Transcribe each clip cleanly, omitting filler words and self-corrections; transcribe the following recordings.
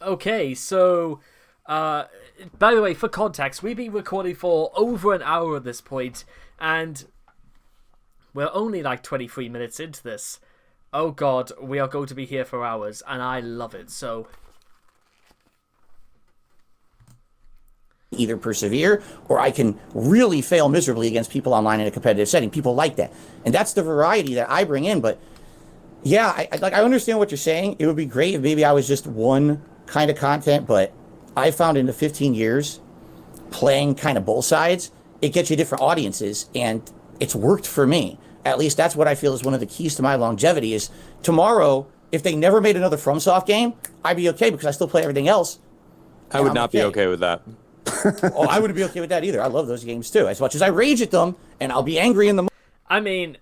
Okay, so, uh, by the way, for context, we've been recording for over an hour at this point, and we're only like 23 minutes into this. Oh god, we are going to be here for hours, and I love it, so... Either persevere or I can really fail miserably against people online in a competitive setting. People like that. And that's the variety that I bring in. But yeah, I understand what you're saying. It would be great if maybe I was just one kind of content, but I found in the 15 years playing kind of both sides, it gets you different audiences, and it's worked for me. At least that's what I feel is one of the keys to my longevity is tomorrow, if they never made another FromSoft game, I'd be okay because I still play everything else. I would not be okay with that. Oh, I wouldn't be okay with that either. I love those games too. As much as I rage at them, and I'll be angry in the I mean,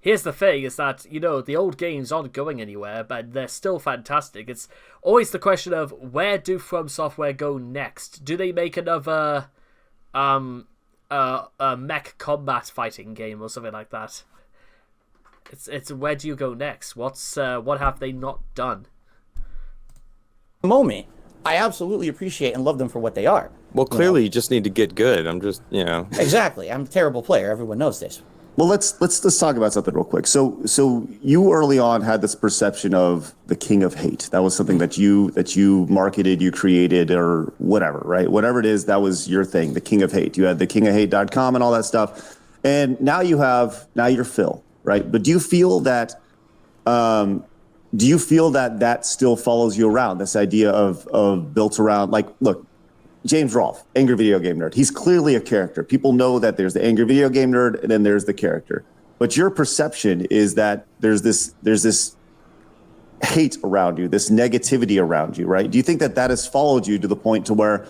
here's the thing, is that, the old games aren't going anywhere, but they're still fantastic. It's always the question of, where do From Software go next? Do they make another, mech combat fighting game or something like that? It's where do you go next? What have they not done? moment. I absolutely appreciate and love them for what they are. Well, clearly you just need to get good. I'm just, Exactly. I'm a terrible player. Everyone knows this. Well, let's talk about something real quick. So you early on had this perception of the King of Hate. That was something that you marketed, you created, or whatever, right? Whatever it is, that was your thing, the King of Hate. You had the kingofhate.com and all that stuff. And now you're Phil, right? But do you feel that that still follows you around? This idea of built around, like, look, James Rolfe, angry video game nerd. He's clearly a character. People know that there's the angry video game nerd and then there's the character. But your perception is that there's this hate around you, this negativity around you, right? Do you think that has followed you to the point to where,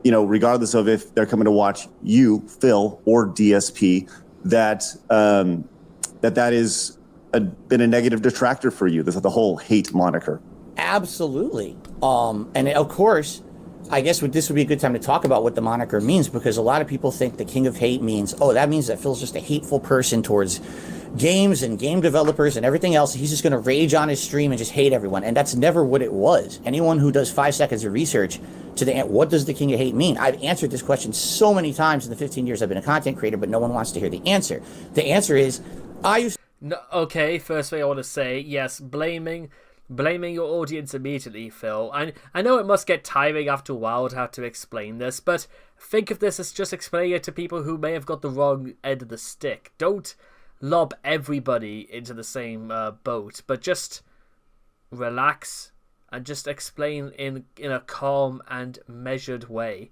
regardless of if they're coming to watch you, Phil, or DSP, that is been a negative detractor for you, the whole hate moniker? Absolutely. And of course, I guess this would be a good time to talk about what the moniker means, because a lot of people think the King of Hate means, that means that Phil's just a hateful person towards games and game developers and everything else. He's just going to rage on his stream and just hate everyone. And that's never what it was. Anyone who does 5 seconds of research to what does the King of Hate mean? I've answered this question so many times in the 15 years I've been a content creator, but no one wants to hear the answer. The answer is, No, okay, first thing I want to say, yes, blaming your audience immediately, Phil. I know it must get tiring after a while to have to explain this, but think of this as just explaining it to people who may have got the wrong end of the stick. Don't lob everybody into the same boat, but just relax and just explain in a calm and measured way.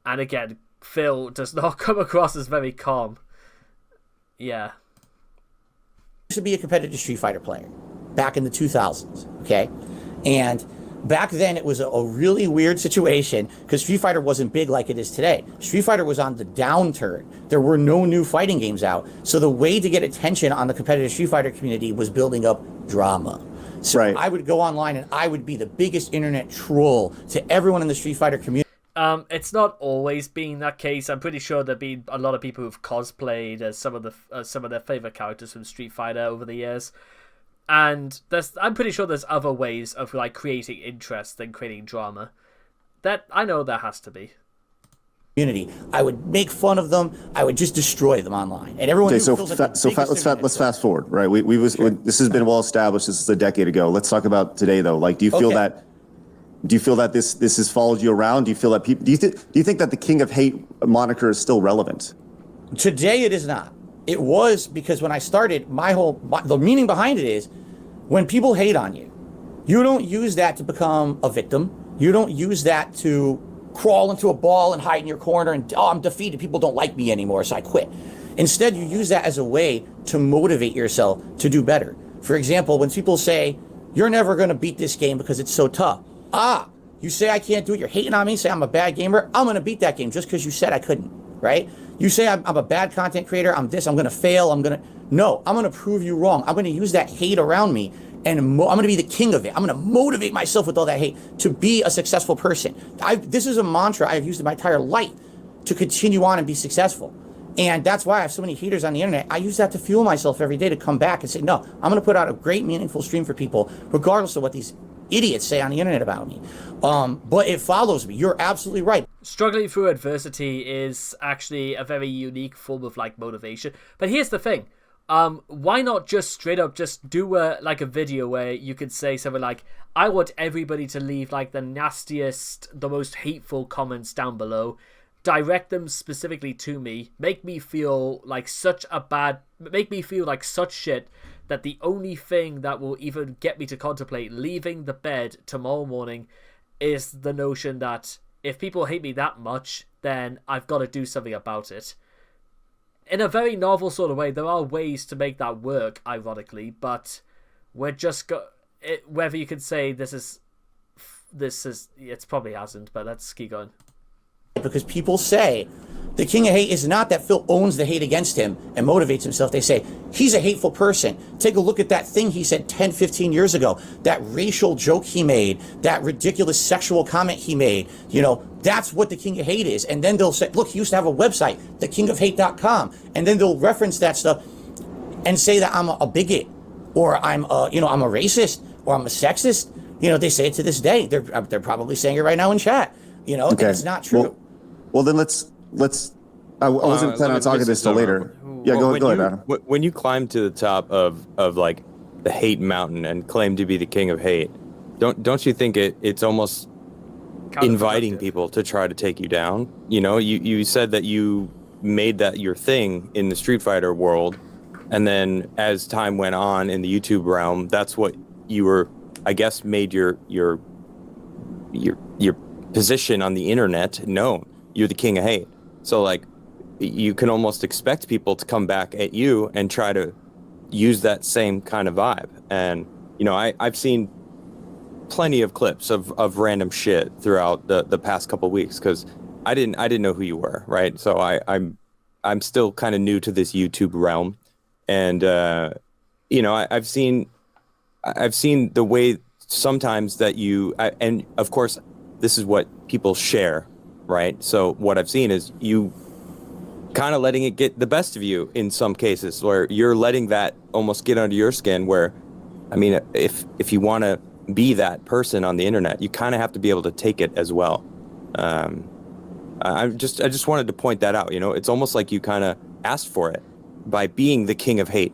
And again, Phil does not come across as very calm. Yeah. To be a competitive Street Fighter player back in the 2000s, okay? And back then it was a really weird situation because Street Fighter wasn't big like it is today. Street Fighter was on the downturn. There were no new fighting games out. So the way to get attention on the competitive Street Fighter community was building up drama. So right. I would go online and I would be the biggest internet troll to everyone in the Street Fighter community. It's not always been that case. I'm pretty sure there've been a lot of people who've cosplayed as some of their favorite characters from Street Fighter over the years, and I'm pretty sure there's other ways of like creating interest than creating drama. That I know there has to be. Community. I would make fun of them. I would just destroy them online, and everyone. Okay, let's fast forward. Right, this has been well established. This is a decade ago. Let's talk about today, though. Like, do you feel that? Do you feel that this has followed you around? Do you feel that people? Do you think that the King of Hate moniker is still relevant? Today, it is not. It was because when I started, the meaning behind it is when people hate on you, you don't use that to become a victim. You don't use that to crawl into a ball and hide in your corner and I'm defeated. People don't like me anymore, so I quit. Instead, you use that as a way to motivate yourself to do better. For example, when people say you're never going to beat this game because it's so tough. You say I can't do it, you're hating on me, say I'm a bad gamer, I'm going to beat that game just because you said I couldn't, right? You say I'm a bad content creator, I'm going to fail, I'm going to prove you wrong. I'm going to use that hate around me, and I'm going to be the king of it. I'm going to motivate myself with all that hate to be a successful person. This is a mantra I've used in my entire life to continue on and be successful. And that's why I have so many haters on the internet. I use that to fuel myself every day to come back and say, no, I'm going to put out a great, meaningful stream for people, regardless of what these idiots say on the internet about me. But it follows me. You're absolutely right. Struggling through adversity is actually a very unique form of like motivation. But here's the thing. Why not just straight up just do like a video where you could say something like, I want everybody to leave like the nastiest, the most hateful comments down below, direct them specifically to me, make me feel like such shit that the only thing that will even get me to contemplate leaving the bed tomorrow morning is the notion that if people hate me that much, then I've got to do something about it. In a very novel sort of way, there are ways to make that work, ironically, but we're just whether you can say this is, it probably hasn't, but let's keep going. Because people say the king of hate is not that Phil owns the hate against him and motivates himself. They say he's a hateful person. Take a look at that thing he said 10, 15 years ago, that racial joke he made, that ridiculous sexual comment he made. You know, that's what the king of hate is. And then they'll say, look, he used to have a website, thekingofhate.com. And then they'll reference that stuff and say that I'm a bigot, or I'm a racist, or I'm a sexist. You know, they say it to this day. They're probably saying it right now in chat. You know, okay. And it's not true. Well, then let's. I wasn't planning on talking this till later. Yeah, go ahead, Adam. When you climb to the top of like the hate mountain and claim to be the king of hate, don't you think it's almost inviting people to try to take you down? You know, you said that you made that your thing in the Street Fighter world, and then as time went on in the YouTube realm, that's what you were, I guess, made your position on the internet known. You're the king of hate. So like, you can almost expect people to come back at you and try to use that same kind of vibe. And you know, I've seen plenty of clips of random shit throughout the past couple of weeks, because I didn't know who you were, right? So I'm still kind of new to this YouTube realm, and you know, I've seen the way sometimes that and of course this is what people share, right? So what I've seen is you kind of letting it get the best of you in some cases, where you're letting that almost get under your skin, where, I mean, if you want to be that person on the internet, you kind of have to be able to take it as well. I just wanted to point that out. You know, it's almost like you kind of asked for it by being the king of hate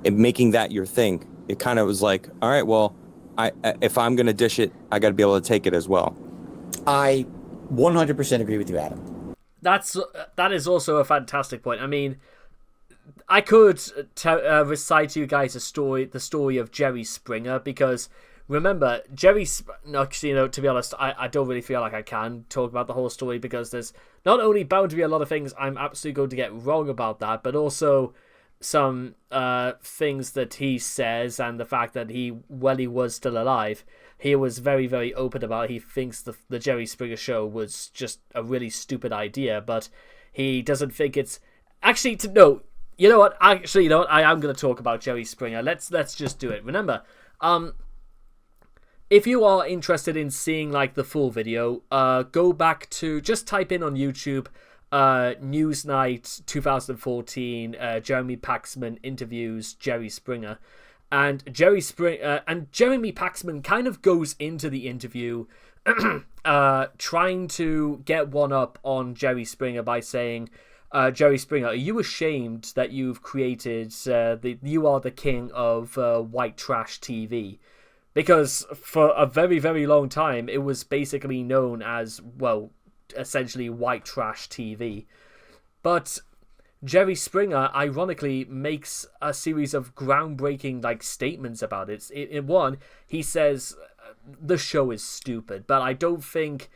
and making that your thing. It kind of was like, all right, well, if I'm going to dish it, I got to be able to take it as well. I 100% agree with you, Adam. That is also a fantastic point. I mean, I could recite to you guys the story of Jerry Springer, because remember, actually, you know, to be honest, I don't really feel like I can talk about the whole story, because there's not only bound to be a lot of things I'm absolutely going to get wrong about that, but also some things that he says, and the fact that when he was still alive, he was very, very open about he thinks the Jerry Springer show was just a really stupid idea, but he doesn't think it's actually no. You know what? Actually, you know what? I am going to talk about Jerry Springer. Let's just do it. Remember, if you are interested in seeing like the full video, go back to, just type in on YouTube, Newsnight 2014, Jeremy Paxman interviews Jerry Springer, and Jeremy Paxman kind of goes into the interview trying to get one up on Jerry Springer by saying, Jerry Springer, are you ashamed that you've created you are the king of white trash TV? Because for a very, very long time, it was basically known as, well, essentially white trash TV. But Jerry Springer, ironically, makes a series of groundbreaking like statements about it. In one, he says, the show is stupid, but I don't think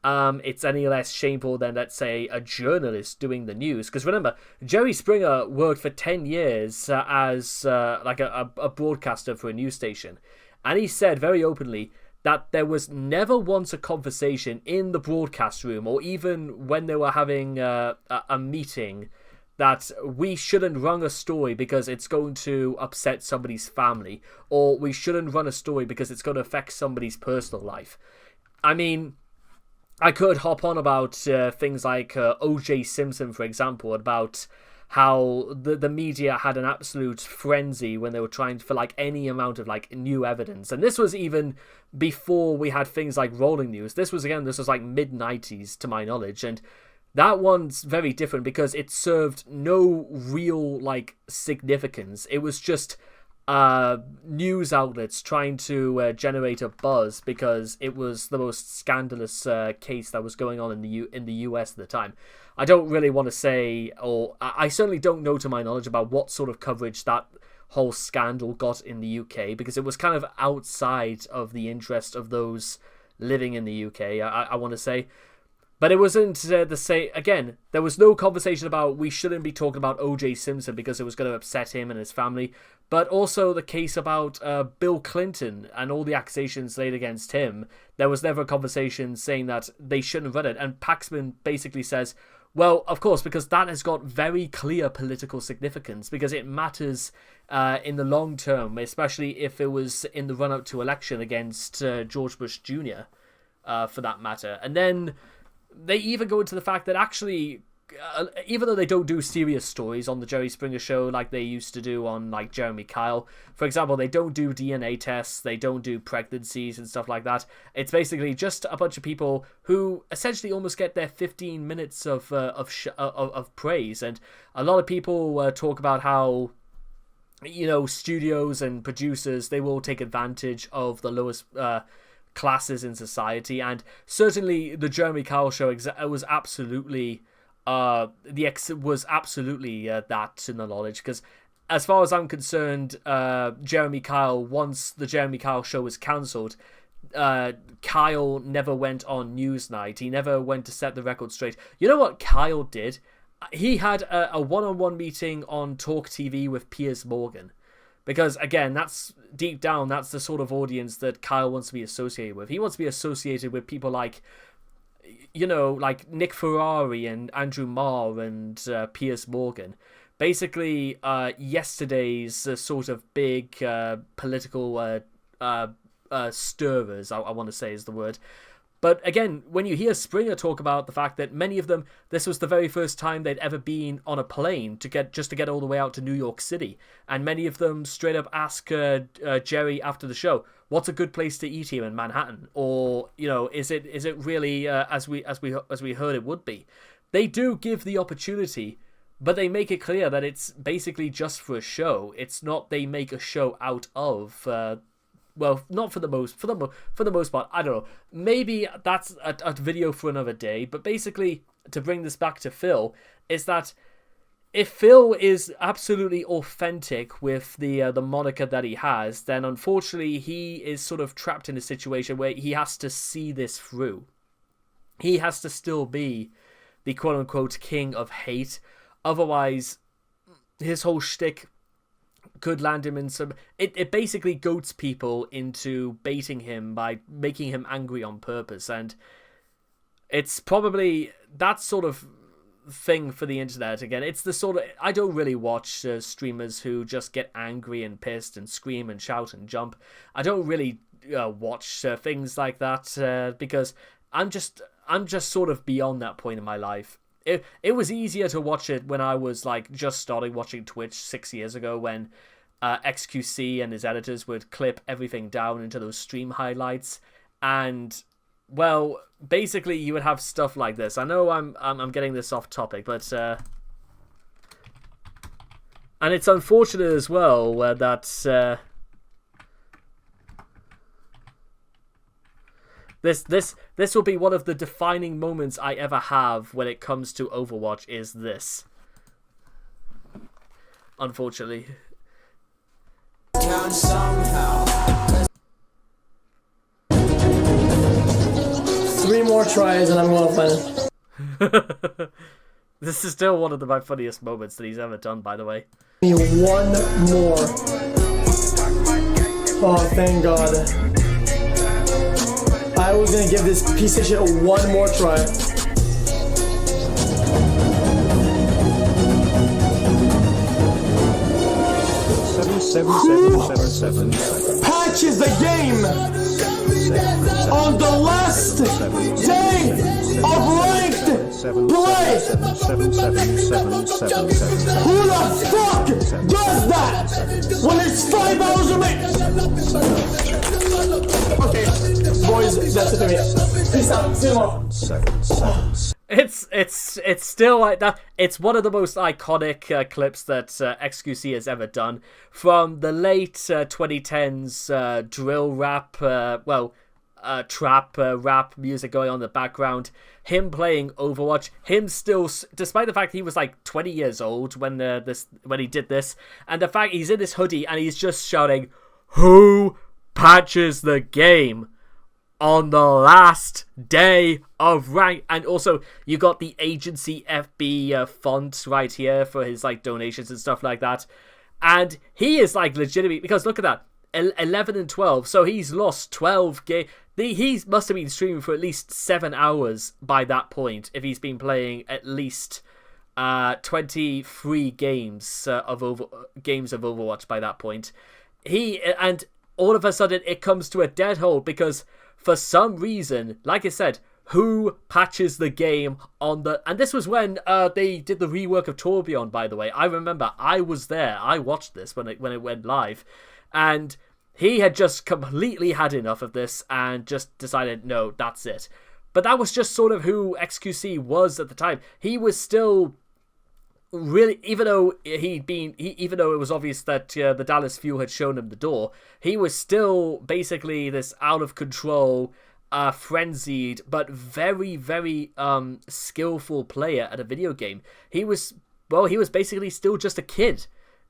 it's any less shameful than, let's say, a journalist doing the news. Because remember, Jerry Springer worked for 10 years as like a broadcaster for a news station. And he said very openly that there was never once a conversation in the broadcast room, or even when they were having a meeting, that we shouldn't run a story because it's going to upset somebody's family, or we shouldn't run a story because it's going to affect somebody's personal life. I mean, I could hop on about things like O.J. Simpson, for example, about how the media had an absolute frenzy when they were trying for like any amount of like new evidence. And this was even before we had things like Rolling News. This was like mid-90s to my knowledge, and that one's very different because it served no real like significance. It was just news outlets trying to generate a buzz because it was the most scandalous case that was going on in the US at the time. I don't really want to say, or I certainly don't know to my knowledge about what sort of coverage that whole scandal got in the UK, because it was kind of outside of the interest of those living in the UK, I want to say. But it wasn't the same. Again, there was no conversation about we shouldn't be talking about O.J. Simpson because it was going to upset him and his family. But also the case about Bill Clinton and all the accusations laid against him. There was never a conversation saying that they shouldn't run it. And Paxman basically says, well, of course, because that has got very clear political significance, because it matters in the long term, especially if it was in the run-up to election against George Bush Jr., for that matter. And then they even go into the fact that actually, even though they don't do serious stories on the Jerry Springer Show like they used to do on like Jeremy Kyle, for example, they don't do DNA tests, they don't do pregnancies and stuff like that. It's basically just a bunch of people who essentially almost get their 15 minutes of praise. And a lot of people talk about how, you know, studios and producers, they will take advantage of the lowest classes in society, and certainly the Jeremy Kyle Show was absolutely that to the knowledge, because as far as I'm concerned, Jeremy Kyle, once the Jeremy Kyle Show was cancelled, Kyle never went on Newsnight. He never went to set the record straight. You know what Kyle did? He had a one-on-one meeting on Talk TV with Piers Morgan. Because, again, that's deep down, that's the sort of audience that Kyle wants to be associated with. He wants to be associated with people like, you know, like Nick Ferrari and Andrew Marr and Piers Morgan. Basically, yesterday's sort of big political stirrers, I want to say is the word. But again, when you hear Springer talk about the fact that many of them, this was the very first time they'd ever been on a plane to get all the way out to New York City, and many of them straight up ask Jerry after the show, "What's a good place to eat here in Manhattan?" Or, you know, is it really as we heard it would be? They do give the opportunity, but they make it clear that it's basically just for a show. It's not they make a show out of. Well, not for the most part. I don't know. Maybe that's a video for another day. But basically, to bring this back to Phil, is that if Phil is absolutely authentic with the moniker that he has, then unfortunately he is sort of trapped in a situation where he has to see this through. He has to still be the quote-unquote king of hate. Otherwise, his whole shtick could land him in some... It basically goats people into baiting him by making him angry on purpose, and it's probably that sort of thing for the internet. Again, it's the sort of... I don't really watch streamers who just get angry and pissed and scream and shout and jump. I don't really watch things like that because I'm just sort of beyond that point in my life. It was easier to watch it when I was like just starting watching Twitch 6 years ago, when XQC and his editors would clip everything down into those stream highlights, and well, basically you would have stuff like this. I know I'm getting this off topic, but and it's unfortunate as well that This will be one of the defining moments I ever have when it comes to Overwatch, is this. Unfortunately. 3 more tries and I'm going to win. This is still one of my funniest moments that he's ever done, by the way. One more. Oh, thank God. I was gonna give this piece of shit one more try. Patches the game on the last day of ranked Who the fuck does that when it's 5 hours a week? Okay, boys, that's it for me. Peace out. See you tomorrow. It's still like that. It's one of the most iconic clips that XQC has ever done. From the late 2010s drill rap, trap rap music going on in the background, him playing Overwatch, him still, despite the fact he was like 20 years old when he did this, and the fact he's in this hoodie and he's just shouting, "Who patches the game?" on the last day of rank. And also you got the agency FB font right here for his like donations and stuff like that, and he is like legitimately, because look at that, 11 and 12, so he's lost 12 games. He must have been streaming for at least 7 hours by that point if he's been playing at least 23 games of Overwatch by that point. And all of a sudden it comes to a dead halt because for some reason, like I said, who patches the game on the... And this was when they did the rework of Torbjorn, by the way. I remember, I was there. I watched this when it went live. And he had just completely had enough of this and just decided, no, that's it. But that was just sort of who XQC was at the time. He was still... really, even though it was obvious that the Dallas Fuel had shown him the door, he was still basically this out of control, frenzied, but very, very skillful player at a video game. He was basically still just a kid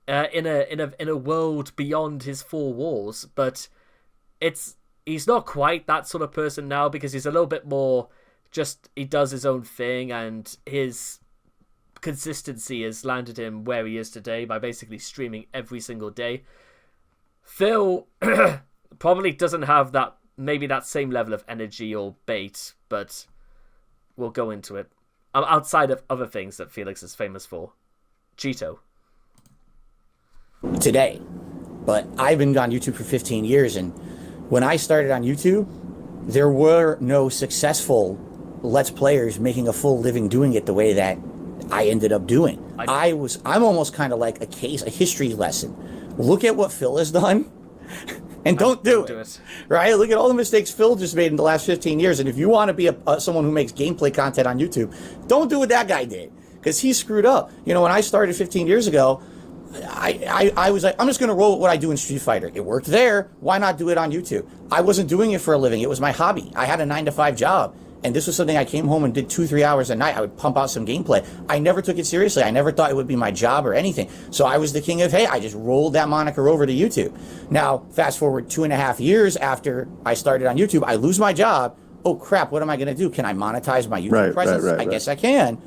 in a world beyond his four walls. But he's not quite that sort of person now, because he's a little bit more just, he does his own thing, and his consistency has landed him where he is today by basically streaming every single day. Phil probably doesn't have that same level of energy or bait, but we'll go into it. Outside of other things that Felix is famous for. Cheeto. Today. But I've been on YouTube for 15 years, and when I started on YouTube, there were no successful Let's Players making a full living doing it the way that I ended up doing. I'm almost kind of like a history lesson. Look at what Phil has done, and don't do it. Right? Look at all the mistakes Phil just made in the last 15 years. And if you want to be someone who makes gameplay content on YouTube, don't do what that guy did, because he screwed up. You know, when I started 15 years ago, I was like, I'm just going to roll with what I do in Street Fighter. It worked there. Why not do it on YouTube? I wasn't doing it for a living. It was my hobby. I had a 9-to-5 job. And this was something I came home and did 2-3 hours a night. I would pump out some gameplay. I never took it seriously. I never thought it would be my job or anything. So I was the king of hate. I just rolled that moniker over to YouTube. Now, fast forward 2.5 years after I started on YouTube, I lose my job. Oh, crap, what am I going to do? Can I monetize my YouTube presence? I guess I can.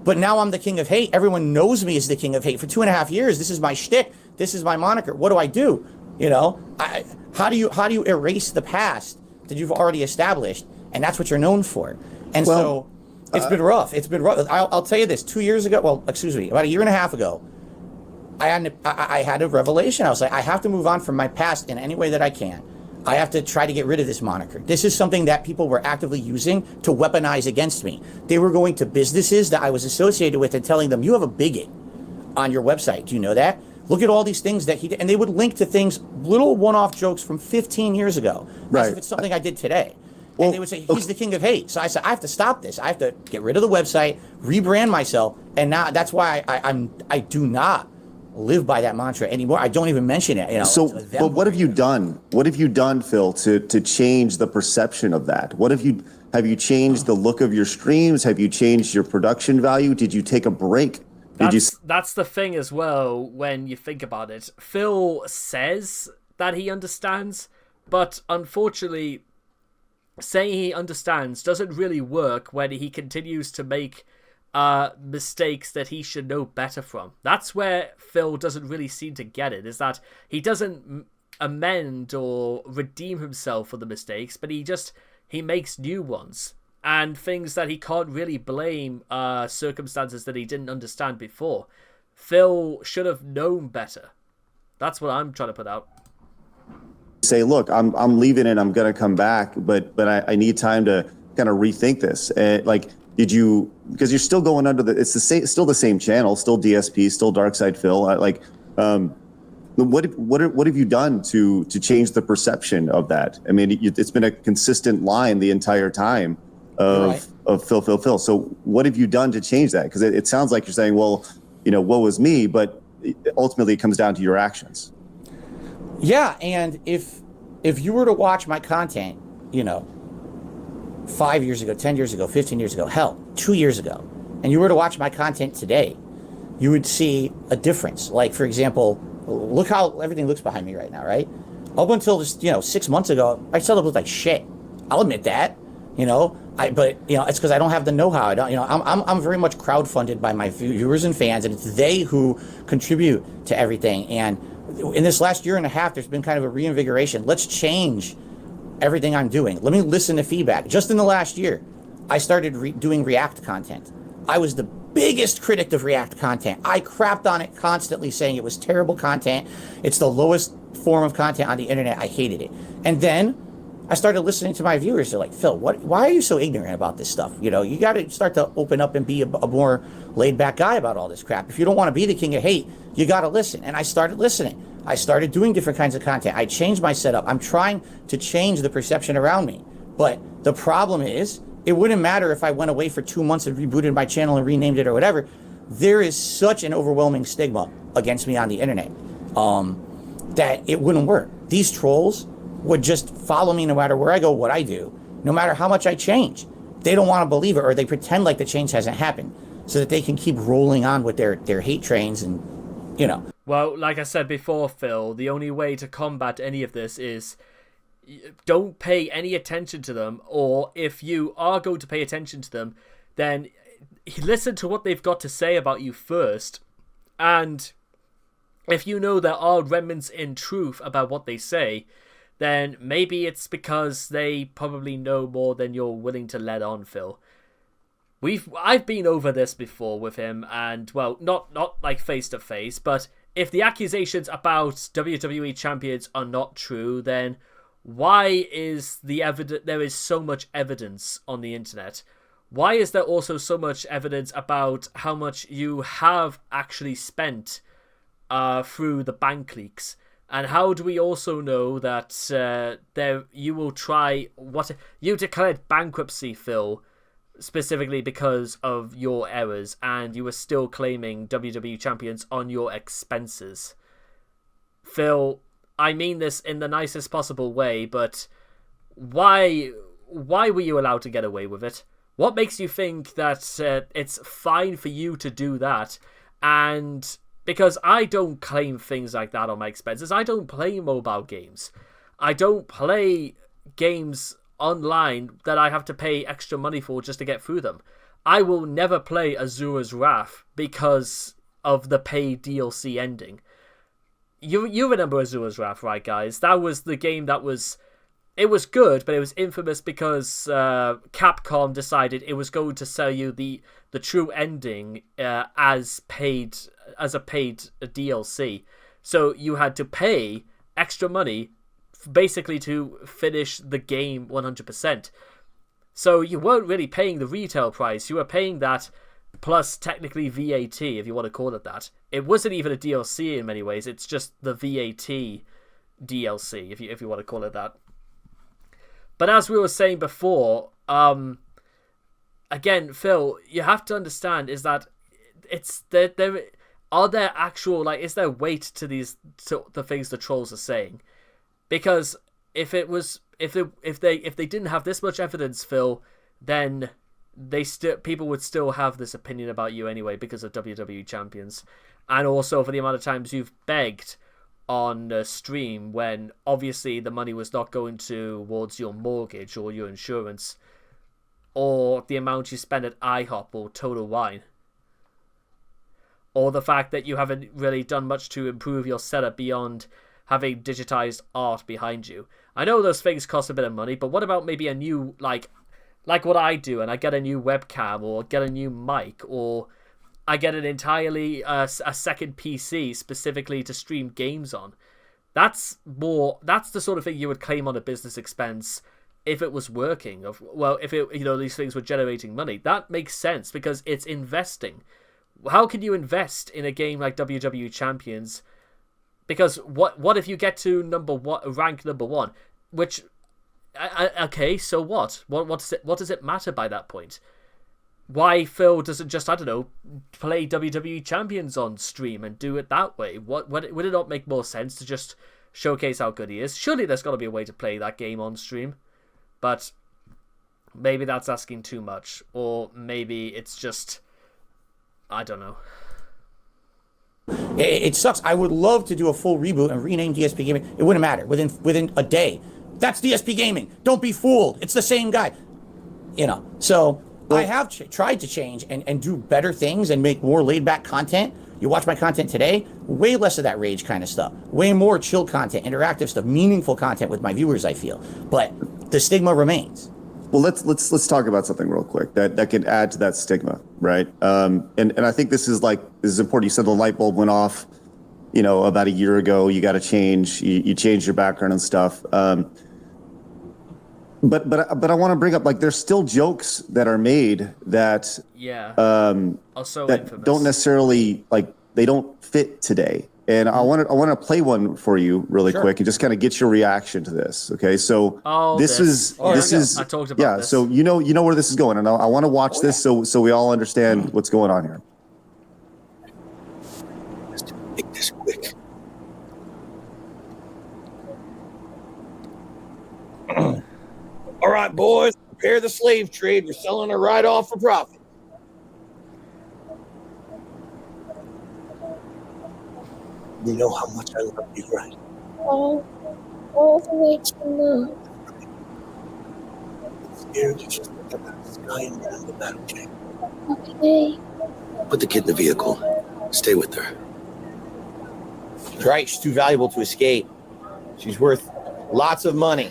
But now I'm the king of hate. Everyone knows me as the king of hate. For 2.5 years, this is my shtick. This is my moniker. What do? You know, how do you erase the past that you've already established? And that's what you're known for. And so it's been rough. It's been rough. I'll tell you this. 2 years ago, about a year and a half ago, I had a revelation. I was like, I have to move on from my past in any way that I can. I have to try to get rid of this moniker. This is something that people were actively using to weaponize against me. They were going to businesses that I was associated with and telling them, you have a bigot on your website. Do you know that? Look at all these things that he did. And they would link to things, little one-off jokes from 15 years ago. As if it's something I did today. And they would say, he's the king of hate. So I said, I have to stop this. I have to get rid of the website, rebrand myself. And now that's why I do not live by that mantra anymore. I don't even mention it. You know, so, but what have you done? What have you done, Phil, to change the perception of that? Have you changed the look of your streams? Have you changed your production value? Did you take a break? That's the thing as well when you think about it. Phil says that he understands, but unfortunately, saying he understands doesn't really work when he continues to make mistakes that he should know better from. That's where Phil doesn't really seem to get it, is that he doesn't amend or redeem himself for the mistakes, but he makes new ones. And things that he can't really blame circumstances that he didn't understand before. Phil should have known better. That's what I'm trying to put out. Say, look, I'm leaving and I'm going to come back, but I need time to kind of rethink this. Like, Did you, because you're still going under it's the same, still the same channel, still DSP, still Darkside Phil. What have you done to change the perception of that? I mean, it's been a consistent line the entire time of Phil. So what have you done to change that? Because it sounds like you're saying, well, woe was me, but ultimately it comes down to your actions. Yeah, and if you were to watch my content, 5 years ago, 10 years ago, 15 years ago, hell, 2 years ago, and you were to watch my content today, you would see a difference. Like, for example, look how everything looks behind me right now, right? Up until just, 6 months ago, I still looked like shit. I'll admit that, but it's because I don't have the know-how. I don't, I'm very much crowdfunded by my viewers and fans, and it's they who contribute to everything. And in this last year and a half, there's been kind of a reinvigoration. Let's change everything I'm doing. Let me listen to feedback. Just in the last year, I started doing React content. I was the biggest critic of React content. I crapped on it constantly, saying it was terrible content. It's the lowest form of content on the internet. I hated it. And then I started listening to my viewers. They're like, Phil, why are you so ignorant about this stuff? You got to start to open up and be a more laid back guy about all this crap. If you don't want to be the king of hate, you got to listen. And I started listening. I started doing different kinds of content. I changed my setup. I'm trying to change the perception around me. But the problem is, it wouldn't matter if I went away for 2 months and rebooted my channel and renamed it or whatever. There is such an overwhelming stigma against me on the internet that it wouldn't work. These trolls would just follow me no matter where I go, what I do, no matter how much I change. They don't want to believe it, or they pretend like the change hasn't happened so that they can keep rolling on with their hate trains and, Well, like I said before, Phil, the only way to combat any of this is don't pay any attention to them, or if you are going to pay attention to them, then listen to what they've got to say about you first. And if you know there are remnants in truth about what they say, then maybe it's because they probably know more than you're willing to let on, Phil. I've been over this before with him, and well, not like face to face, but if the accusations about WWE champions are not true, then why is there is so much evidence on the internet? Why is there also so much evidence about how much you have actually spent through the bank leaks? And how do we also know that you will try you declared bankruptcy, Phil, specifically because of your errors, and you were still claiming WWE champions on your expenses? Phil, I mean this in the nicest possible way, but why were you allowed to get away with it? What makes you think that it's fine for you to do that? And because I don't claim things like that on my expenses. I don't play mobile games. I don't play games online that I have to pay extra money for just to get through them. I will never play Azura's Wrath because of the paid DLC ending. You remember Azura's Wrath, right, guys? That was the game that was... It was good, but it was infamous because Capcom decided it was going to sell you the true ending as a paid DLC. So you had to pay extra money basically to finish the game 100%. So you weren't really paying the retail price. You were paying that plus technically VAT, if you want to call it that. It wasn't even a DLC in many ways. It's just the VAT DLC, if you want to call it that. But as we were saying before, again, Phil, you have to understand is that it's there are there actual, like, is there weight to the things the trolls are saying? Because if they didn't have this much evidence, Phil, then people would still have this opinion about you anyway because of WWE champions, and also for the amount of times you've begged on stream when obviously the money was not going towards your mortgage or your insurance, or the amount you spend at IHOP or Total Wine, or the fact that you haven't really done much to improve your setup beyond having digitized art behind you. I know those things cost a bit of money, but what about maybe a new, like what I do, and I get a new webcam, or get a new mic, or I get an entirely a second PC specifically to stream games on. That's the sort of thing you would claim on a business expense if it was working, if it, these things were generating money, that makes sense because it's investing. How can you invest in a game like WWE Champions? Because what if you get to rank number 1, which okay, so what? What does it matter by that point? Why Phil doesn't just, I don't know, play WWE Champions on stream and do it that way? Would it not make more sense to just showcase how good he is? Surely there's got to be a way to play that game on stream. But maybe that's asking too much. Or maybe it's just, I don't know. It sucks. I would love to do a full reboot and rename DSP Gaming. It wouldn't matter. Within a day. That's DSP Gaming. Don't be fooled. It's the same guy. So I have tried to change and do better things and make more laid-back content. You watch my content today, way less of that rage kind of stuff. Way more chill content, interactive stuff, meaningful content with my viewers, I feel. But the stigma remains. Well, let's talk about something real quick that can add to that stigma, right? And I think this is important. You said the light bulb went off, about a year ago. You got to change. You changed your background and stuff. But I want to bring up, there's still jokes that are made that also that don't necessarily they don't fit today. And I want to play one for you really quick and just kind of get your reaction to this. Okay, so this is I talked about this. So you know where this is going, and I want to watch this so we all understand what's going on here. Just make this quick. All right, boys, prepare the slave trade. We're selling her right off for profit. You know how much I love you, right? All the way to the moon. I'm scared you just look up at the sky and get on the battle tank. Okay. Put the kid in the vehicle. Stay with her. She's right. She's too valuable to escape. She's worth lots of money.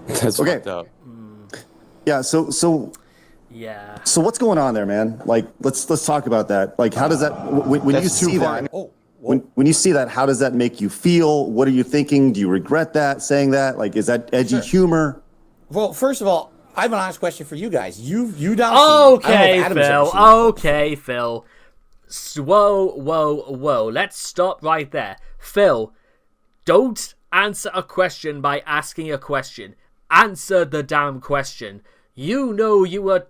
That's Okay. fucked up. Yeah. So Yeah. So what's going on there, man? Let's talk about that. How does that when you see that? When you see that, how does that make you feel? What are you thinking? Do you regret that, saying that? Is that edgy humor? Well, first of all, I have an honest question for you guys. You don't Okay, Phil. Okay, Phil. Whoa. Let's stop right there. Phil, don't answer a question by asking a question. Answer the damn question. You know you were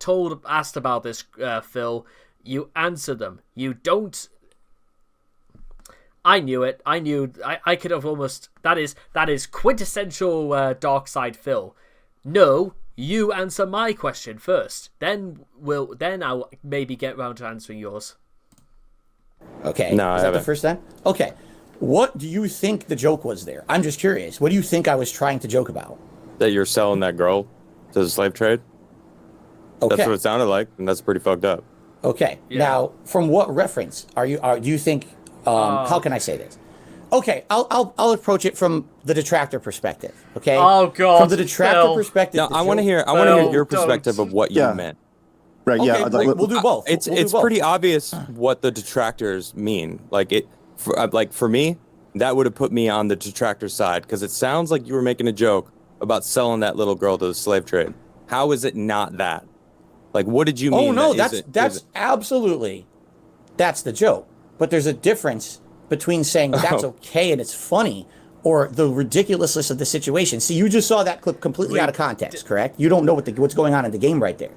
asked about this, Phil. You answer them. You don't... I knew it. I could have almost... That is quintessential Dark Side Phil. No, you answer my question first. Then I'll maybe get round to answering yours. Okay. No, Is I that the haven't. first time? Okay. What do you think the joke was there? I'm just curious. What do you think I was trying to joke about? That you're selling that girl to the slave trade? Okay. That's what it sounded like, and that's pretty fucked up. Okay. Yeah. Now, from what reference do you think? How can I say this? Okay, I'll approach it from the detractor perspective. Okay. Oh, God, From the detractor Phil. perspective. Now, the I want to joke- hear your don't. perspective of what you Yeah. meant. Right? Okay, Yeah. we'll do both. It's We'll do both. pretty obvious what the detractors mean. For me, that would have put me on the detractor side because it sounds like you were making a joke about selling that little girl to the slave trade. How is it not that? What did you mean? Oh no, that that's absolutely that's the joke. But there's a difference between saying that's okay and it's funny or the ridiculousness of the situation. See, you just saw that clip completely out of context, correct? You don't know what's going on in the game right there.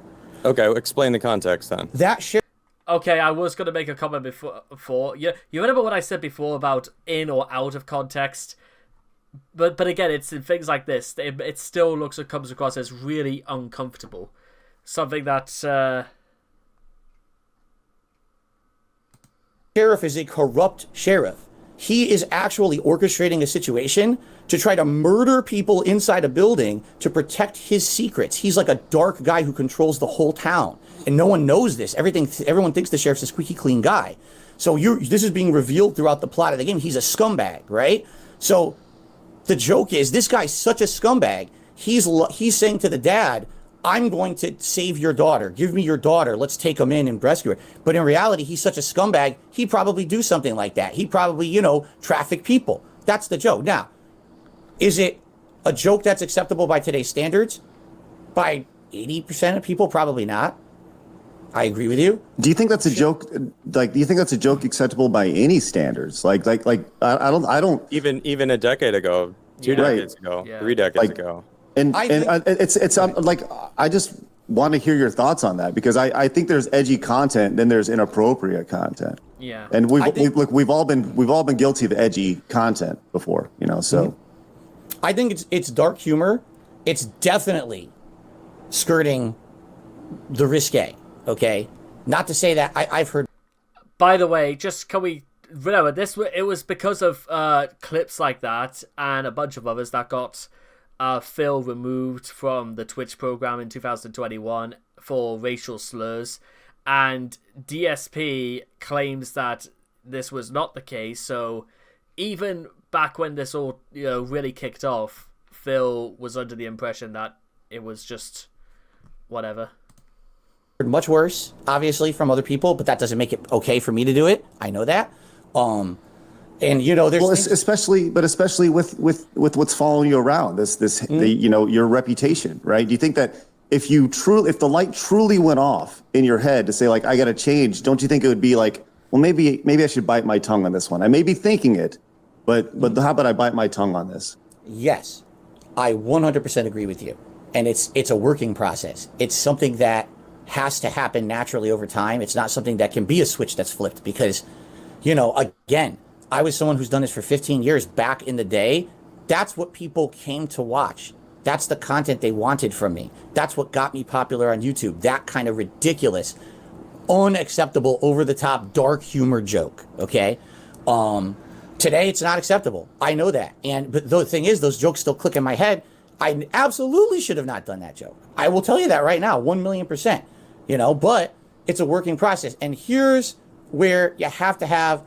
Okay, explain the context then. That share Okay, I was going to make a comment before. You remember what I said before about in or out of context? But again, it's in things like this. It still comes across as really uncomfortable. Something that... sheriff is a corrupt sheriff. He is actually orchestrating a situation to try to murder people inside a building to protect his secrets. He's like a dark guy who controls the whole town. And no one knows this. Everyone thinks the sheriff's a squeaky clean guy. So this is being revealed throughout the plot of the game. He's a scumbag, right? So the joke is this guy's such a scumbag. He's saying to the dad, I'm going to save your daughter. Give me your daughter. Let's take him in and rescue her. But in reality, he's such a scumbag, he'd probably do something like that. He'd probably, traffic people. That's the joke. Now, is it a joke that's acceptable by today's standards? By 80% of people, probably not. I agree with you. Do you think that's a joke? Like, do you think that's a joke acceptable by any standards? I don't. Even a decade ago, two Right. decades ago, Yeah. 3 decades ago. And I and think- it's like I just want to hear your thoughts on that, because I think there's edgy content, then there's inappropriate content, Yeah. and I think- we've all been guilty of edgy content before, you know. So I think it's dark humor. It's definitely skirting the risque. Okay, not to say that I've heard. By the way, just can we remember it was because of clips like that and a bunch of others that got Phil removed from the Twitch program in 2021 for racial slurs, and DSP claims that this was not the case. So even back when this all really kicked off, Phil was under the impression that it was just whatever. Much worse, obviously, from other people, but that doesn't make it okay for me to do it. I know that. And there's things- especially with what's following you around, your reputation, right? Do you think that if the light truly went off in your head to say, like, I got to change, don't you think it would be like, well, maybe I should bite my tongue on this one? I may be thinking it, but how about I bite my tongue on this? Yes, I 100% agree with you, and it's a working process. It's something that has to happen naturally over time. It's not something that can be a switch that's flipped, because, again, I was someone who's done this for 15 years back in the day. That's what people came to watch. That's the content they wanted from me. That's what got me popular on YouTube. That kind of ridiculous, unacceptable, over-the-top, dark humor joke, okay? Today, it's not acceptable. I know that. But the thing is, those jokes still click in my head. I absolutely should have not done that joke. I will tell you that right now, 1,000,000%. But it's a working process. And here's where you have to have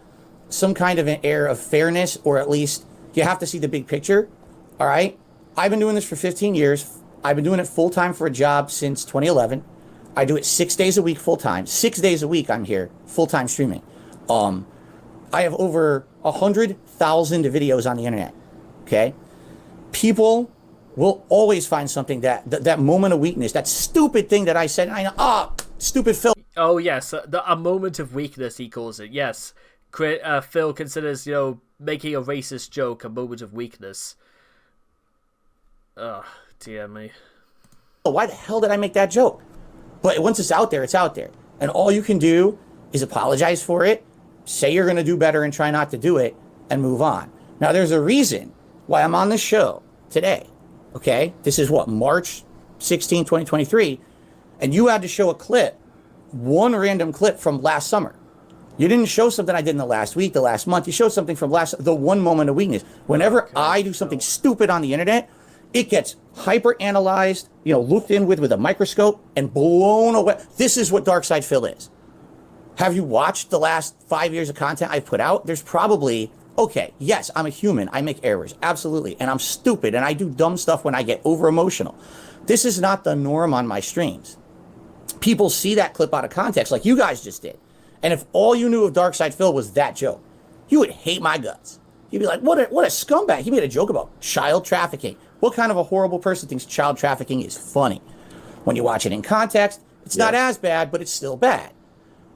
some kind of an air of fairness, or at least you have to see the big picture. All right? I've been doing this for 15 years. I've been doing it full time for a job since 2011. I do it 6 days a week full time. 6 days a week I'm here full time streaming. I have over 100,000 videos on the internet. Okay? People will always find something that moment of weakness, that stupid thing that I said. Stupid Phil. Oh yes, a moment of weakness, he calls it. Yes, Phil considers making a racist joke a moment of weakness. Oh dear me. Why the hell did I make that joke? But once it's out there, it's out there, and all you can do is apologize for it, say you're going to do better, and try not to do it, and move on. Now, there's a reason why I'm on this show today. Okay, this is March 16, 2023, and you had to show a clip, one random clip from last summer. You didn't show something I did in the last week, the last month. You showed something from the one moment of weakness. Whenever I do something stupid on the internet, it gets hyper analyzed, looked in with a microscope, and blown away. This is what Darkside Phil is. Have you watched the last 5 years of content I've put out? There's probably, okay, yes, I'm a human. I make errors, absolutely. And I'm stupid, and I do dumb stuff when I get over emotional. This is not the norm on my streams. People see that clip out of context like you guys just did. And if all you knew of Darkside Phil was that joke, you would hate my guts. You'd be like, what a scumbag. He made a joke about child trafficking. What kind of a horrible person thinks child trafficking is funny? When you watch it in context, it's not as bad, but it's still bad.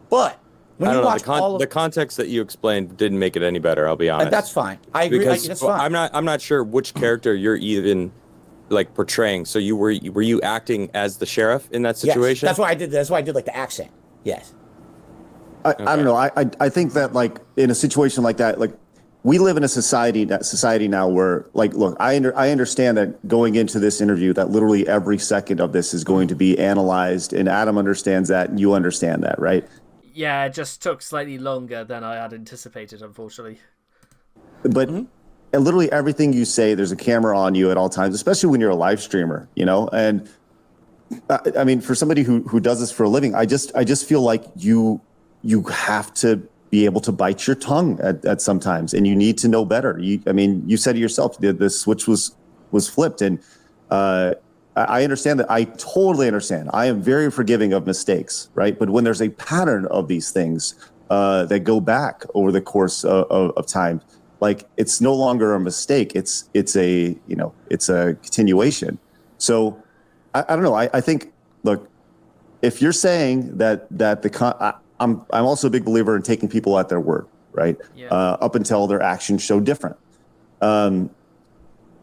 But when you watch the context that you explained didn't make it any better, I'll be honest. That's fine. I agree. Because That's fine. I'm not sure which character you're even portraying. So were you acting as the sheriff in that situation? Yes, that's why I did. That's why I did the accent. Yes. I don't know. I think that in a situation like that, we live in a society now where look, I understand that going into this interview that literally every second of this is going to be analyzed, and Adam understands that, and you understand that, right? Yeah, it just took slightly longer than I had anticipated, unfortunately. But and literally everything you say, there's a camera on you at all times, especially when you're a live streamer, and I mean, for somebody who does this for a living, I just feel like you have to be able to bite your tongue at sometimes, and you need to know better. You said it yourself, the switch was flipped, and I understand that. I totally understand. I am very forgiving of mistakes, right? But when there's a pattern of these things that go back over the course of time, like it's no longer a mistake. It's a it's a continuation. So I don't know. I think, look, if you're saying that I'm also a big believer in taking people at their word, right? Yeah. Up until their actions show different.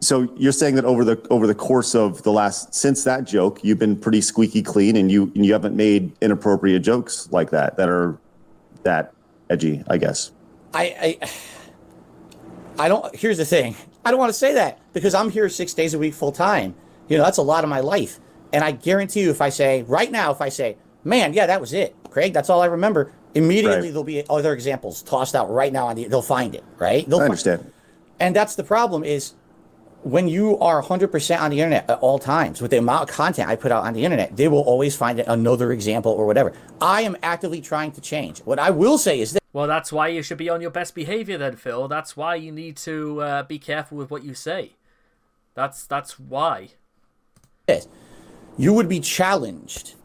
So you're saying that over the course of since that joke, you've been pretty squeaky clean, and you haven't made inappropriate jokes like that are that edgy, I guess. I don't. Here's the thing. I don't want to say that because I'm here 6 days a week full time. That's a lot of my life. And I guarantee you, if I say, man, yeah, that was it, Craig, that's all I remember, immediately there'll be other examples tossed out right now they'll find it, right? I understand. And that's the problem is when you are 100% on the internet at all times, with the amount of content I put out on the internet, they will always find another example or whatever. I am actively trying to change. What I will say is this. Well, that's why you should be on your best behavior then, Phil. That's why you need to be careful with what you say. That's why. You would be challenged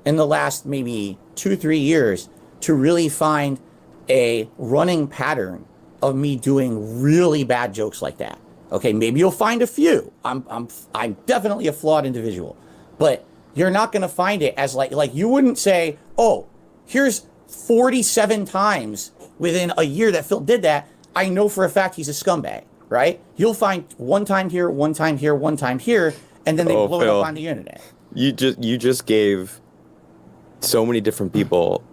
in the last maybe 2-3 years to really find a running pattern of me doing really bad jokes like that. Okay, maybe you'll find a few. I'm definitely a flawed individual, but you're not going to find it as like you wouldn't say, oh, here's 47 times within a year that Phil did that. I know for a fact he's a scumbag, right? You'll find one time here, one time here, one time here, and then they blow Phil, it up on the internet. You just gave so many different people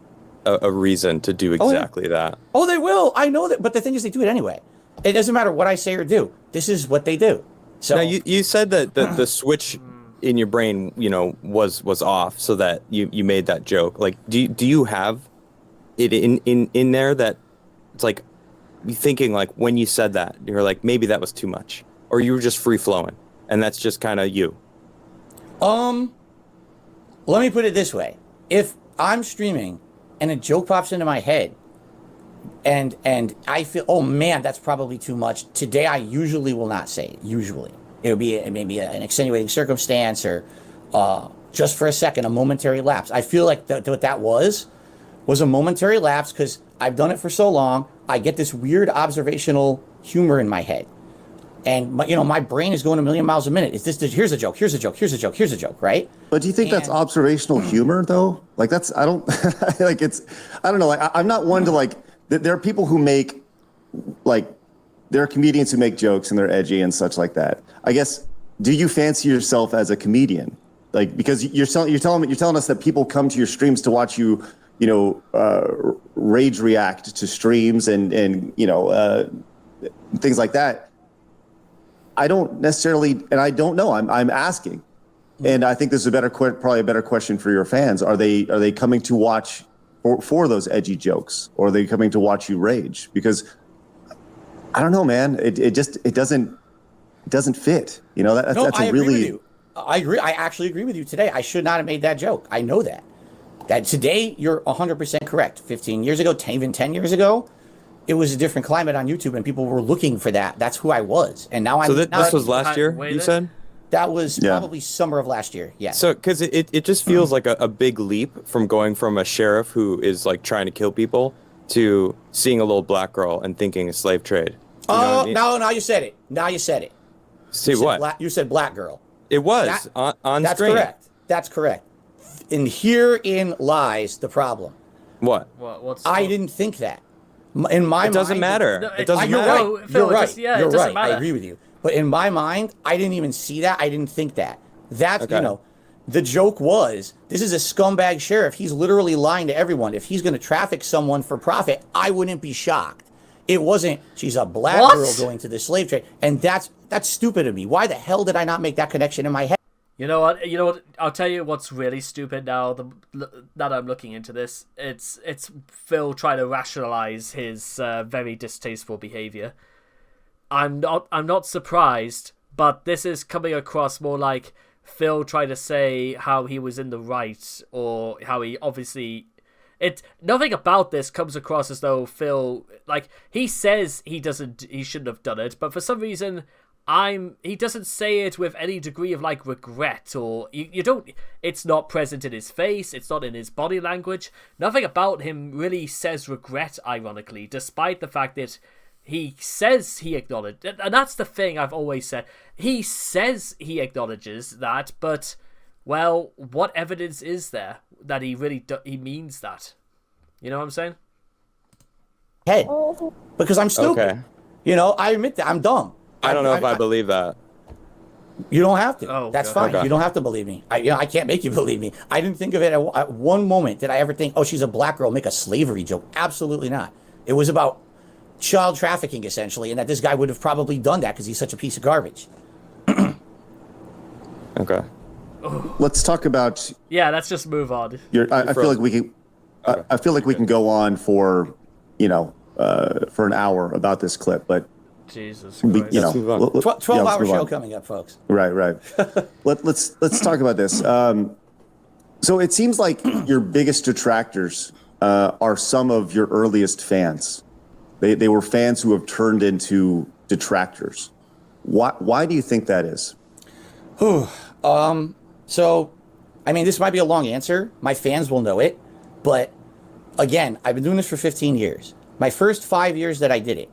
a reason to do exactly that. Oh, they will. I know that, but the thing is, they do it anyway. It doesn't matter what I say or do. This is what they do. So now you said that the switch in your brain, was off, so that you made that joke. Like, do you have it in there that it's like you thinking like when you said that you're like maybe that was too much, or you were just free flowing, and that's just kind of you. Let me put it this way: if I'm streaming and a joke pops into my head, and I feel, oh man, that's probably too much today, I usually will not say it. Usually, it'll be maybe an extenuating circumstance, or just for a second, a momentary lapse. I feel like what that was a momentary lapse because I've done it for so long. I get this weird observational humor in my head. And my brain is going a million miles a minute. Here's a joke, here's a joke, here's a joke, here's a joke, right? But do you think that's observational humor though? Like I don't know. Like I'm not one to like. There are people who make there are comedians who make jokes and they're edgy and such like that. I guess. Do you fancy yourself as a comedian? Like because you're telling us that people come to your streams to watch you, rage react to streams and things like that. I don't necessarily, and I don't know. I'm asking, and I think this is probably a better question for your fans. Are they coming to watch for those edgy jokes, or are they coming to watch you rage? Because I don't know, man. It doesn't fit. That's I a agree really. with you. I agree. I actually agree with you today. I should not have made that joke. I know that. That today you're 100% correct. 15 years ago, even 10 years ago, it was a different climate on YouTube, and people were looking for that. That's who I was, and now I'm. So this was last year, you said? That was probably summer of last year. Yeah. So, because it just feels like a big leap from going from a sheriff who is like trying to kill people to seeing a little black girl and thinking a slave trade. Oh, no! Now you said it. See what? You said black girl. It was on that's screen. That's correct. And herein lies the problem. What? I didn't think that. In my mind, it doesn't matter. It doesn't you're matter. Right. You're right. You're right. Matter. I agree with you. But in my mind, I didn't even see that. I didn't think that. That's okay. The joke was, this is a scumbag sheriff. He's literally lying to everyone. If he's going to traffic someone for profit, I wouldn't be shocked. It wasn't, she's a black girl going to the slave trade. And that's stupid of me. Why the hell did I not make that connection in my head? You know what? I'll tell you what's really stupid now that I'm looking into this. It's Phil trying to rationalize his very distasteful behavior. I'm not surprised, but this is coming across more like Phil trying to say how he was in the right, or how he obviously... Nothing about this comes across as though Phil, like, he says he shouldn't have done it, but for some reason he doesn't say it with any degree of like regret, or you don't, it's not present in his face, it's not in his body language. Nothing about him really says regret, ironically, despite the fact that he says he acknowledged, and that's the thing I've always said. He says he acknowledges that, but, well, what evidence is there that he really he means that? You know what I'm saying? Head. Because I'm stupid. Okay. You know, I admit that. I'm dumb. I don't know if I believe that. You don't have to. Oh, That's okay. fine. Okay. You don't have to believe me. I can't make you believe me. I didn't think of it at one moment. Did I ever think, oh, she's a black girl, make a slavery joke? Absolutely not. It was about child trafficking, essentially, and that this guy would have probably done that because he's such a piece of garbage. Okay. Let's talk about Yeah, let's just move on. I feel like we can. I feel like we can go on for, for an hour about this clip, but Jesus we, Christ. let's move on. 12-hour show coming up, folks. Right. Let's talk about this. So it seems like your biggest detractors are some of your earliest fans. They were fans who have turned into detractors. Why do you think that is? So, I mean, this might be a long answer. My fans will know it. But again, I've been doing this for 15 years. My first 5 years that I did it,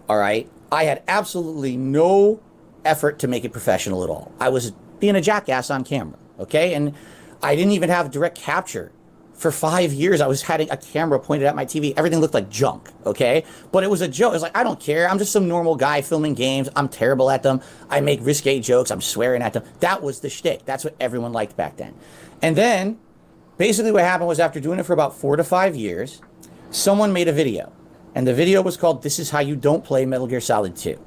all right, I had absolutely no effort to make it professional at all. I was being a jackass on camera, okay? And I didn't even have direct capture. For 5 years, I was having a camera pointed at my TV. Everything looked like junk, okay? But it was a joke. It was like, I don't care. I'm just some normal guy filming games. I'm terrible at them. I make risque jokes. I'm swearing at them. That was the shtick. That's what everyone liked back then. And then, basically what happened was after doing it for about 4 to 5 years, someone made a video. And the video was called, This Is How You Don't Play Metal Gear Solid 2.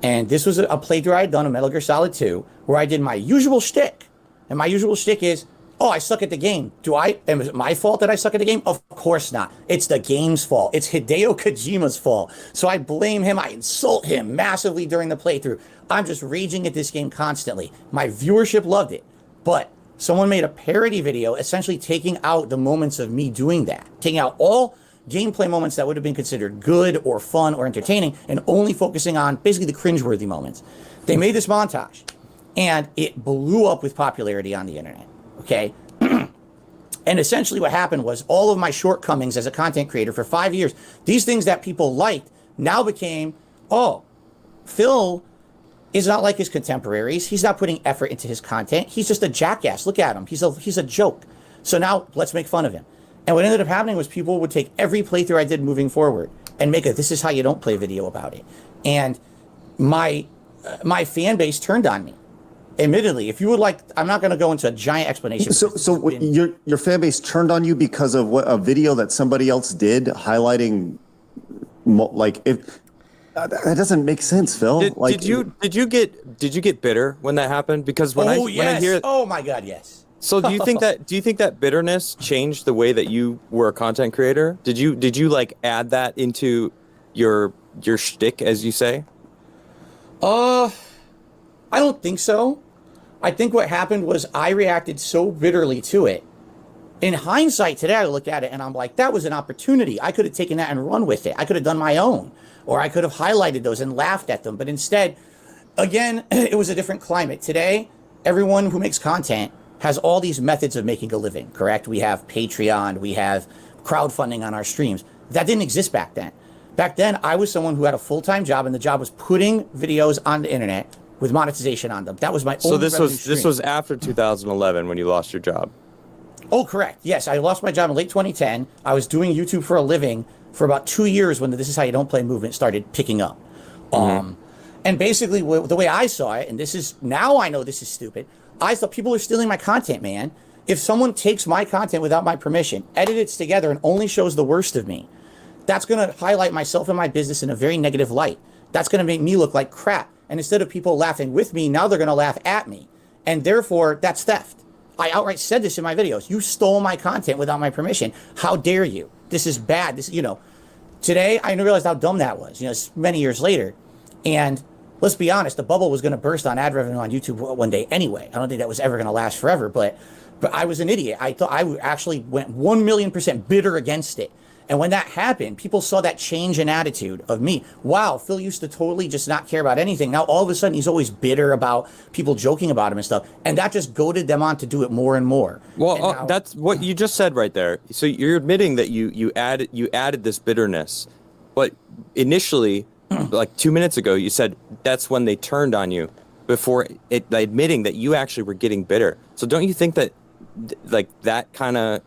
And this was a playthrough I had done of Metal Gear Solid 2, where I did my usual shtick. And my usual shtick is, oh, I suck at the game. Am it my fault that I suck at the game? Of course not. It's the game's fault. It's Hideo Kojima's fault. So I blame him. I insult him massively during the playthrough. I'm just raging at this game constantly. My viewership loved it. But someone made a parody video essentially taking out the moments of me doing that. Taking out all gameplay moments that would have been considered good or fun or entertaining and only focusing on basically the cringeworthy moments. They made this montage and it blew up with popularity on the internet. Okay. And essentially what happened was all of my shortcomings as a content creator for 5 years, these things that people liked now became, oh, Phil is not like his contemporaries. He's not putting effort into his content. He's just a jackass. Look at him. He's a joke. So now let's make fun of him. And what ended up happening was people would take every playthrough I did moving forward and make a This Is How You Don't Play video about it. And my fan base turned on me. Admittedly, if you would like, I'm not going to go into a giant explanation. So your fan base turned on you because of what a video that somebody else did highlighting, if that doesn't make sense, Phil. Did you get bitter when that happened? Because when I hear, oh my God, yes. So do you think that bitterness changed the way that you were a content creator? Did you like add that into your shtick, as you say? I don't think so. I think what happened was I reacted so bitterly to it. In hindsight, today I look at it and I'm like, that was an opportunity. I could have taken that and run with it. I could have done my own, or I could have highlighted those and laughed at them. But instead, again, it was a different climate. Today, everyone who makes content has all these methods of making a living, correct? We have Patreon, we have crowdfunding on our streams. That didn't exist back then. Back then, I was someone who had a full-time job, and the job was putting videos on the internet with monetization on them. That was my only revenue stream. This was after 2011 when you lost your job. Oh, correct. Yes, I lost my job in late 2010. I was doing YouTube for a living for about 2 years when the This Is How You Don't Play movement started picking up. And basically, the way I saw it, and this is, now I know this is stupid, I thought people are stealing my content, man. If someone takes my content without my permission, edits it together, and only shows the worst of me, that's going to highlight myself and my business in a very negative light. That's going to make me look like crap. And instead of people laughing with me, now they're going to laugh at me. And therefore, that's theft. I outright said this in my videos. You stole my content without my permission. How dare you? This is bad. Today, I realized how dumb that was, it's many years later. And let's be honest, the bubble was going to burst on ad revenue on YouTube one day anyway. I don't think that was ever going to last forever, but I was an idiot. I thought I actually went 1,000,000% bitter against it. And when that happened, people saw that change in attitude of me. Wow, Phil used to totally just not care about anything. Now, all of a sudden, he's always bitter about people joking about him and stuff. And that just goaded them on to do it more and more. Well, that's what you just said right there. So you're admitting that you added this bitterness. But initially, like 2 minutes ago, you said that's when they turned on you before admitting that you actually were getting bitter. So don't you think that like that kind of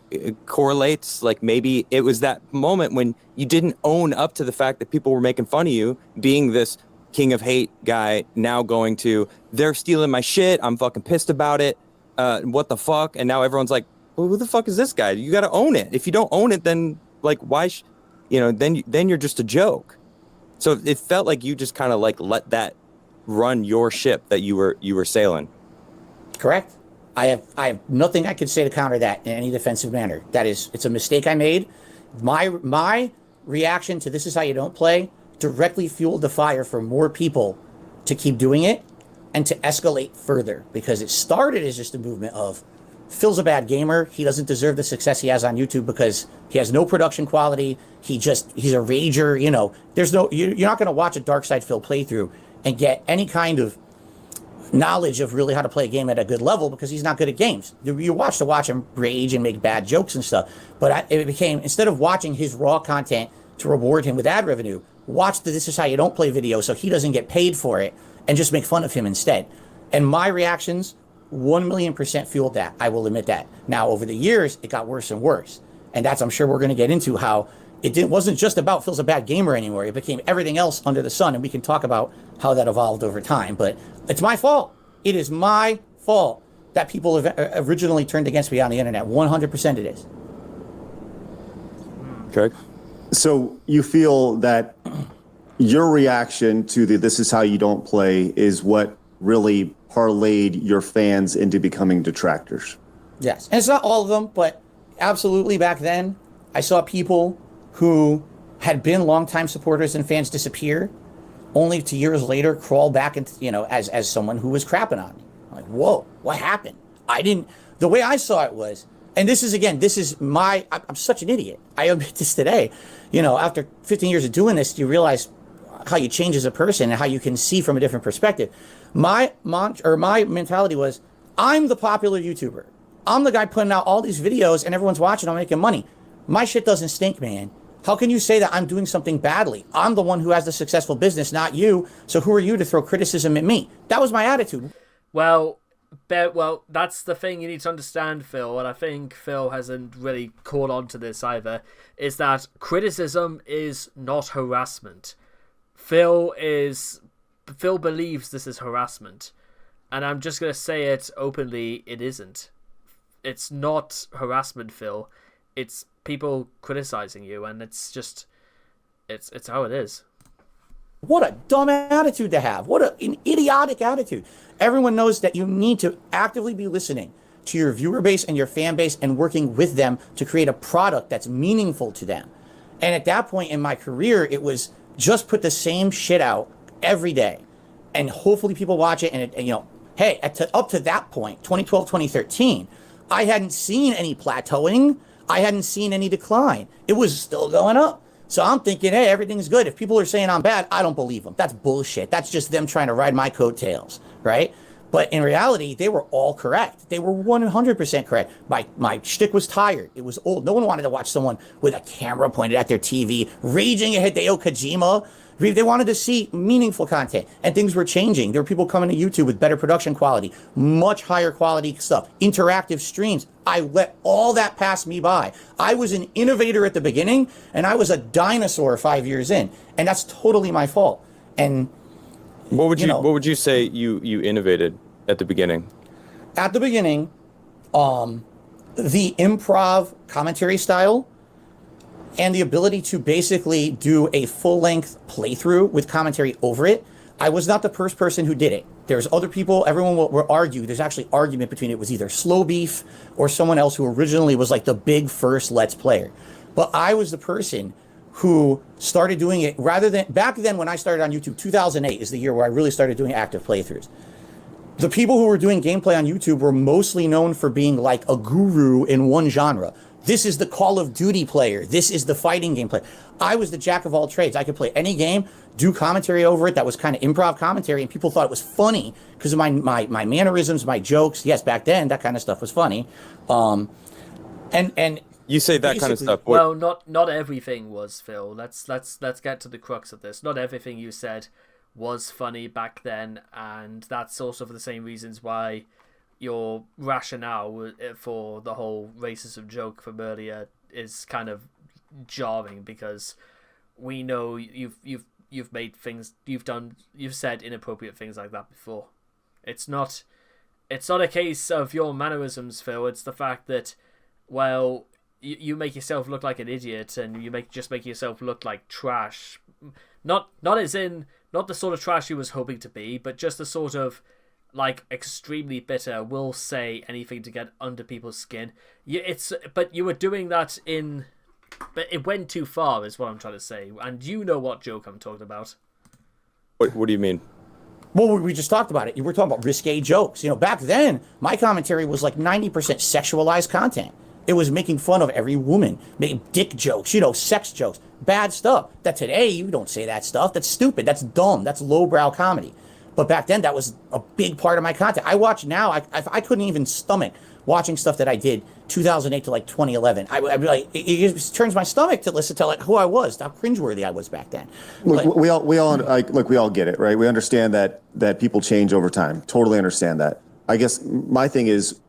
correlates? Like maybe it was that moment when you didn't own up to the fact that people were making fun of you being this king of hate guy, now going to, they're stealing my shit, I'm fucking pissed about it, what the fuck? And now everyone's like, well, who the fuck is this guy? You got to own it. If you don't own it, then like why then you're just a joke. So it felt like you just kind of like let that run your ship that you were sailing. Correct. I have nothing I can say to counter that in any defensive manner. It's a mistake I made. My reaction to This Is How You Don't Play directly fueled the fire for more people to keep doing it and to escalate further, because it started as just a movement of Phil's a bad gamer. He doesn't deserve the success he has on YouTube because he has no production quality. He's a rager. You know, you're not going to watch a Darkside Phil playthrough and get any kind of knowledge of really how to play a game at a good level because he's not good at games. You watch him rage and make bad jokes and stuff. But it became, instead of watching his raw content to reward him with ad revenue, watch the This Is How You Don't Play video so he doesn't get paid for it and just make fun of him instead. And my reactions 1,000,000% fueled that. I will admit that. Now, over the years, it got worse and worse. And that's, I'm sure we're going to get into how wasn't just about Phil's a bad gamer anymore. It became everything else under the sun. And we can talk about how that evolved over time. But it's my fault. It is my fault that people have originally turned against me on the internet. 100% it is. Correct. So you feel that your reaction to the This Is How You Don't Play is what really parlayed your fans into becoming detractors? Yes. And it's not all of them, but absolutely back then, I saw people who had been longtime supporters and fans disappear, only to years later crawl back into, as someone who was crapping on me. I'm like, whoa, what happened? The way I saw it was, and I'm such an idiot. I admit this today. After 15 years of doing this, you realize how you change as a person and how you can see from a different perspective. My mentality was, I'm the popular YouTuber. I'm the guy putting out all these videos and everyone's watching, I'm making money. My shit doesn't stink, man. How can you say that I'm doing something badly? I'm the one who has the successful business, not you. So who are you to throw criticism at me? That was my attitude. Well, that's the thing you need to understand, Phil, and I think Phil hasn't really caught on to this either, is that criticism is not harassment. Phil believes this is harassment, and I'm just going to say it openly, it isn't. It's not harassment, Phil. It's people criticizing you, and it's how it is. What a dumb attitude to have. What an idiotic attitude. Everyone knows that you need to actively be listening to your viewer base and your fan base and working with them to create a product that's meaningful to them. And at that point in my career, it was just put the same shit out every day. And hopefully people watch it. And hey, up to that point, 2012, 2013, I hadn't seen any plateauing. I hadn't seen any decline. It was still going up. So I'm thinking, hey, everything's good. If people are saying I'm bad, I don't believe them. That's bullshit. That's just them trying to ride my coattails, right? But in reality, they were all correct. They were 100% correct. My shtick was tired. It was old. No one wanted to watch someone with a camera pointed at their TV, raging at Hideo Kojima. They wanted to see meaningful content, and things were changing. There were people coming to YouTube with better production quality, much higher quality stuff, interactive streams. I let all that pass me by. I was an innovator at the beginning, and I was a dinosaur 5 years in, and that's totally my fault. And what would you say you innovated at the beginning? At the beginning, the improv commentary style and the ability to basically do a full-length playthrough with commentary over it. I was not the first person who did it. There's other people, everyone will argue, there's actually argument between it was either Slow Beef or someone else who originally was like the big first Let's Player. But I was the person who started doing it rather than, back then when I started on YouTube, 2008 is the year where I really started doing active playthroughs. The people who were doing gameplay on YouTube were mostly known for being like a guru in one genre. This is the Call of Duty player. This is the fighting game player. I was the jack of all trades. I could play any game, do commentary over it that was kind of improv commentary, and people thought it was funny because of my mannerisms, my jokes. Yes, back then, that kind of stuff was funny. And You say that kind of Basically- stuff. Well, not everything was, Phil. Let's get to the crux of this. Not everything you said was funny back then, and that's also for the same reasons why your rationale for the whole racism joke from earlier is kind of jarring, because we know you've made things, you've said inappropriate things like that before. It's not a case of your mannerisms, Phil. It's the fact that, well, you make yourself look like an idiot, and you make yourself look like trash. Not the sort of trash you was hoping to be, but just the sort of, like, extremely bitter, will say anything to get under people's skin. But you were doing that but it went too far, is what I'm trying to say. And you know what joke I'm talking about. What do you mean? Well, we just talked about it. You were talking about risque jokes. Back then, my commentary was like 90% sexualized content. It was making fun of every woman, making dick jokes, sex jokes, bad stuff. That today, you don't say that stuff. That's stupid. That's dumb. That's lowbrow comedy. But back then, that was a big part of my content. I watch now. I couldn't even stomach watching stuff that I did 2008 to like 2011. I'd be like, it just turns my stomach to listen to like who I was, how cringeworthy I was back then. Look, we all get it, right? We understand that people change over time. Totally understand that. I guess my thing is,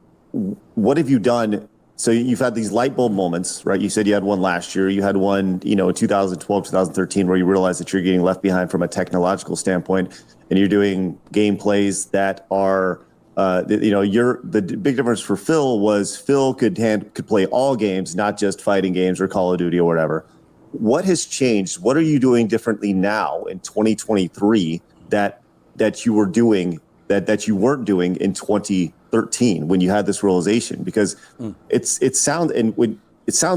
what have you done? So you've had these light bulb moments, right? You said you had one last year. You had one, in 2012, 2013, where you realized that you're getting left behind from a technological standpoint, and you're doing gameplays that are, the big difference for Phil was Phil could play all games, not just fighting games or Call of Duty or whatever. What has changed? What are you doing differently now in 2023 that you were doing that you weren't doing in 2013 when you had this realization? Because it sounds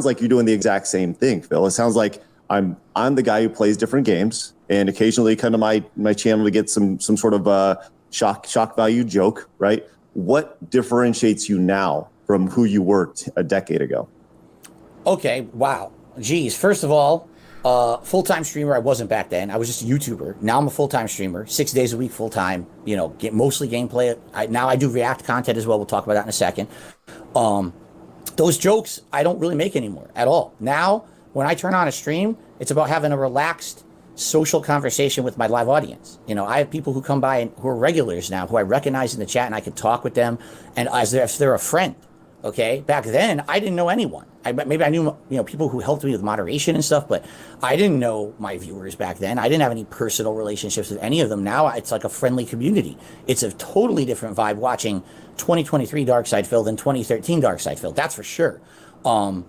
like you're doing the exact same thing, Phil. It sounds like I'm the guy who plays different games and occasionally come to my channel to get some sort of shock value joke, right? What differentiates you now from who you were a decade ago? Okay, wow. Geez, first of all, full-time streamer I wasn't back then. I was just a YouTuber. Now I'm a full-time streamer, 6 days a week full-time, mostly gameplay. Now I do React content as well. We'll talk about that in a second. Those jokes I don't really make anymore at all. Now, when I turn on a stream, it's about having a relaxed social conversation with my live audience. I have people who come by and who are regulars now, who I recognize in the chat, and I can talk with them and as if they're a friend. Okay, back then I didn't know anyone. Maybe I knew people who helped me with moderation and stuff, but I didn't know my viewers back then. I didn't have any personal relationships with any of them. Now it's like a friendly community. It's a totally different vibe watching 2023 Darkside Phil than 2013 Darkside Phil. That's for sure. Having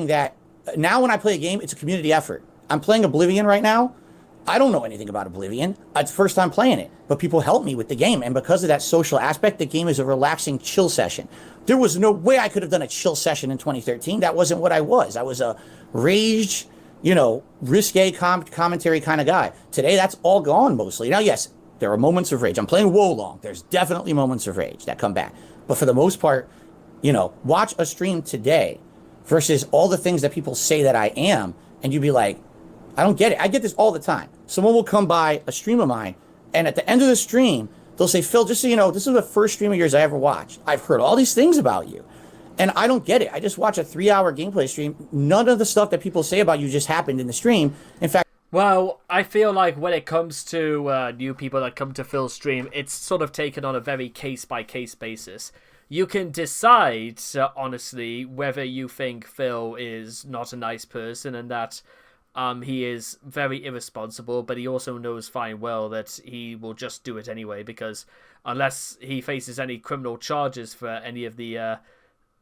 that now when I play a game, it's a community effort. I'm playing Oblivion right now. I don't know anything about Oblivion. It's the first time playing it, but people help me with the game. And because of that social aspect, the game is a relaxing chill session. There was no way I could have done a chill session in 2013. That wasn't what I was. I was a raged, risque commentary kind of guy. Today, that's all gone mostly. Now, yes, there are moments of rage. I'm playing Wolong. There's definitely moments of rage that come back. But for the most part, watch a stream today versus all the things that people say that I am, and you'd be like, I don't get it. I get this all the time. Someone will come by a stream of mine, and at the end of the stream, they'll say, Phil, just so you know, this is the first stream of yours I ever watched. I've heard all these things about you. And I don't get it. I just watch a 3-hour gameplay stream. None of the stuff that people say about you just happened in the stream. In fact, well, I feel like when it comes to new people that come to Phil's stream, it's sort of taken on a very case-by-case basis. You can decide, honestly, whether you think Phil is not a nice person and that he is very irresponsible, but he also knows fine well that he will just do it anyway, because unless he faces any criminal charges for anything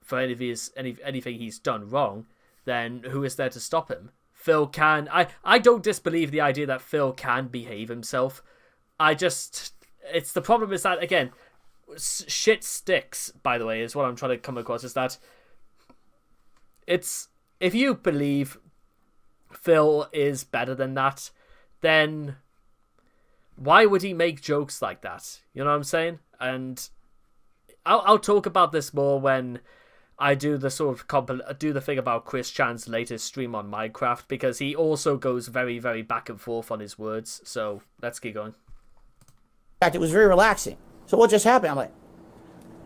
he's done wrong, then who is there to stop him? Phil can. I don't disbelieve the idea that Phil can behave himself. It's the problem is that, again, shit sticks, by the way, is what I'm trying to come across, is that if you believe Phil is better than that, then why would he make jokes like that? You know what I'm saying? And I'll talk about this more when I do the thing about Chris Chan's latest stream on Minecraft, because he also goes very, very back and forth on his words. So let's keep going. In fact, it was very relaxing. So what just happened? I'm like,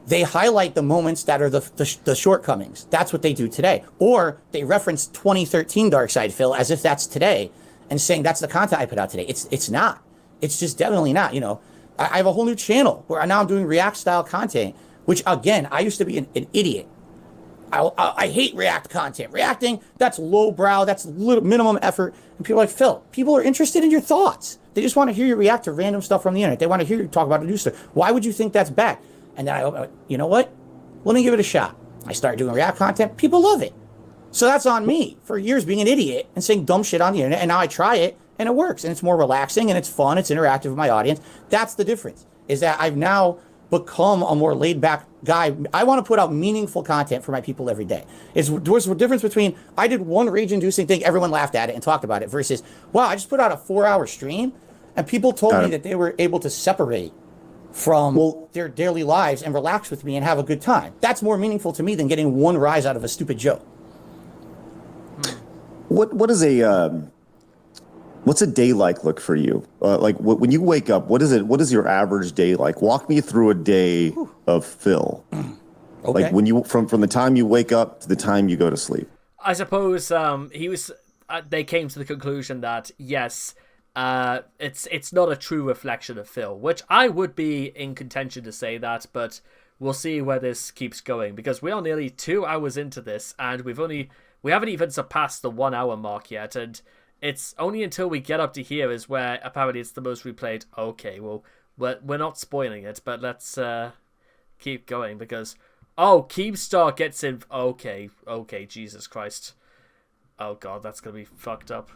They highlight the moments that are the shortcomings. That's what they do today. Or they reference 2013 Darkside Phil as if that's today and saying that's the content I put out today. It's not. It's just definitely not. You know, I have a whole new channel where now I'm doing React style content, which again, I used to be an idiot. I hate React content. Reacting, that's lowbrow, that's minimum effort. And people are like, Phil, people are interested in your thoughts. They just want to hear you react to random stuff from the internet. They want to hear you talk about the new stuff. Why would you think that's bad? And then I, you know what? Let me give it a shot. I started doing React content. People love it. So that's on me for years being an idiot and saying dumb shit on the internet. And now I try it and it works. And it's more relaxing and it's fun. It's interactive with my audience. That's the difference, is that I've now become a more laid back guy. I want to put out meaningful content for my people every day. There's a difference between I did one rage inducing thing, everyone laughed at it and talked about it, versus, wow, I just put out a 4-hour stream and people told me that they were able to separate from their daily lives and relax with me and have a good time. That's more meaningful to me than getting one rise out of a stupid joke. What is what's a day like look for you? Like when you wake up, what is your average day like? Walk me through a day of Phil. Okay. Like when you from the time you wake up to the time you go to sleep. I suppose they came to the conclusion that yes, it's not a true reflection of Phil, which I would be in contention to say that, but we'll see where this keeps going, because we are nearly 2 hours into this and we haven't even surpassed the 1 hour mark yet, and it's only until we get up to here is where apparently it's the most replayed. Okay, well, we're not spoiling it, but let's keep going, because Keemstar gets in. Okay, Jesus Christ. Oh god, that's gonna be fucked up.